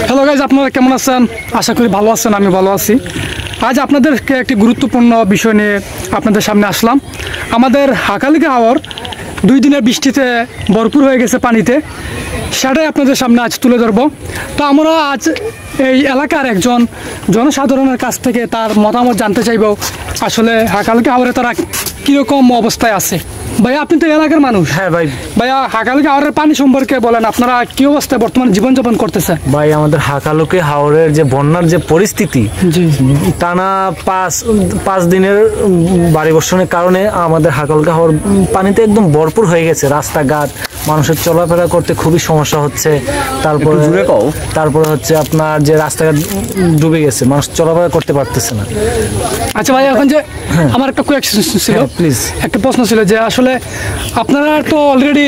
Hello guys, আপনারা কেমন আছেন? আশা করি ভালো আছেন, আমি ভালো আছি। আজ আপনাদেরকে একটি গুরুত্বপূর্ণ বিষয় নিয়ে আপনাদের সামনে আসলাম। আমাদের হাকালুকি হাওর 2 দিনের বৃষ্টিতে ভরপুর হয়ে গেছে পানিতে, সেটাই আপনাদের সামনে আজ তুলে ধরবো। তো আমরা আজ এই এলাকার একজন জনসাধারণের কাছ থেকে তার মতামত জানতে চাইব, আসলে হাকালুকি হাওরে তারা কীরকম অবস্থায় আছে। ভাইয়া, আপনি তো এলাকার মানুষ। হ্যাঁ ভাই। ভাইয়া, হাকালুকি হাওরের পানি সম্পর্কে বলেন, আপনারা কি অবস্থায় বর্তমানে জীবনযাপন করতেছে? ভাই, আমাদের হাকালুকি হাওরের যে বন্যার যে পরিস্থিতি, টানা 5 দিনের ভারী বর্ষণের কারণে আমাদের হাকালুকি হাওর পানিতে একদম ভরপুর হয়ে গেছে। রাস্তাঘাট, মানুষের চলাফেরা করতে খুবই সমস্যা হচ্ছে। তারপরে হচ্ছে আপনার যে রাস্তাঘাট ডুবে গেছে, মানুষ চলাফেরা করতে পারতেছে না। আচ্ছা ভাই, এখন যে আমার একটা কোয়েশ্চন ছিল, প্লিজ একটা প্রশ্ন ছিল যে আসলে আপনারা তো অলরেডি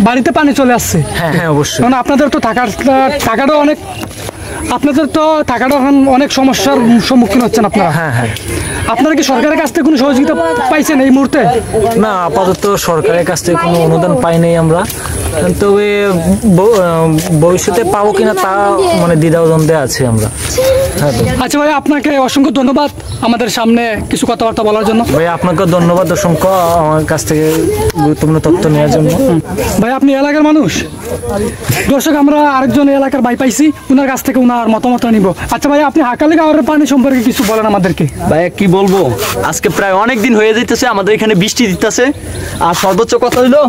বাড়িতে পানি চলে আসছে। হ্যাঁ হ্যাঁ, অবশ্যই। কারণ আপনাদের তো থাকাটা এখন অনেক সমস্যার সম্মুখীন হচ্ছেন আপনারা। হ্যাঁ হ্যাঁ। আপনারা কি সরকারের কাছ থেকে কোনো সহযোগিতা পাইছেন এই মুহূর্তে? না, আপাতত সরকারের কাছ থেকে কোনো অনুদান পাই নাই আমরা। তবে ভবিষ্যতে পাবো কিনা তা মানে দ্বিধাদ্বন্দ্বে আছি আমরা। আচ্ছা ভাই, আপনাকে অসংখ্য ধন্যবাদ আমাদের সামনে কিছু কথাবার্তা বলার জন্য। ভাই, আপনাকে ধন্যবাদ অসংখ্য আমার কাছ থেকে গুরুত্বপূর্ণ তথ্য নেওয়ার জন্য। ভাই, আপনি এলাকার মানুষ। দর্শক, আমরা আরেকজন এলাকার ভাই পাইছি, ওনার কাছ থেকে ওনার মতামত নিব। আচ্ছা ভাই, আপনি হাকালুকি হাওরের পানি সম্পর্কে কিছু বলেন আমাদেরকে। ভাই, কি বলবো, আজকে প্রায় অনেক দিন হয়ে যাইতেছে আমাদের এখানে বৃষ্টি দিতেছে। আর সর্বোচ্চ কথা হইলো,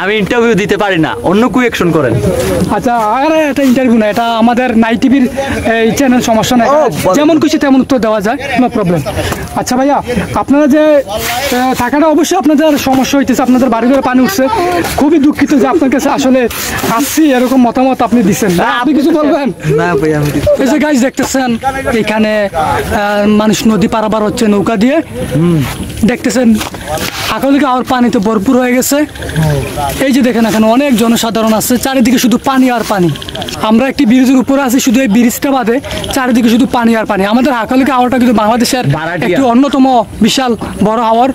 আমি ইন্টারভিউ দিতে পারি না, অন্য কোয়েকশন করেন। আচ্ছা, আরে এটা ইন্টারভিউ না, এটা আমাদের নাই টিভির এই চ্যানেল, সমস্যা নাই, যেমন খুশি তেমন উত্তর দেওয়া যায়, নো প্রবলেম। আচ্ছা ভাইয়া, আপনারা যে থাকাটা অবশ্যই আপনাদের সমস্যা হইতেছে, আপনাদের বাড়ি ঘরে পানি উঠছে, খুবই দুঃখিত যে আপনার কাছে আসলে আসছি এরকম মতামত আপনি দিচ্ছেন। আপনি কিছু বলবেন? না ভাই, আমি এই যে গাইজ দেখতেছেন, এখানে মানুষ নদী পারাপার হচ্ছে নৌকা দিয়ে, দেখতেছেন হাকালুকি হাওর পানিতে ভরপুর হয়ে গেছে। এই যে দেখেন, এখানে অনেক জনসাধারণ আছে, চারিদিকে শুধু পানি আর পানি। আমরা একটি ব্রিজের উপরে আছি, শুধু এই ব্রিজটা বাদে চারিদিকে শুধু পানি আর পানি। আমাদের হাকালুকি হাওরটা কিন্তু বাংলাদেশের একটি অন্যতম বিশাল বড় হাওর।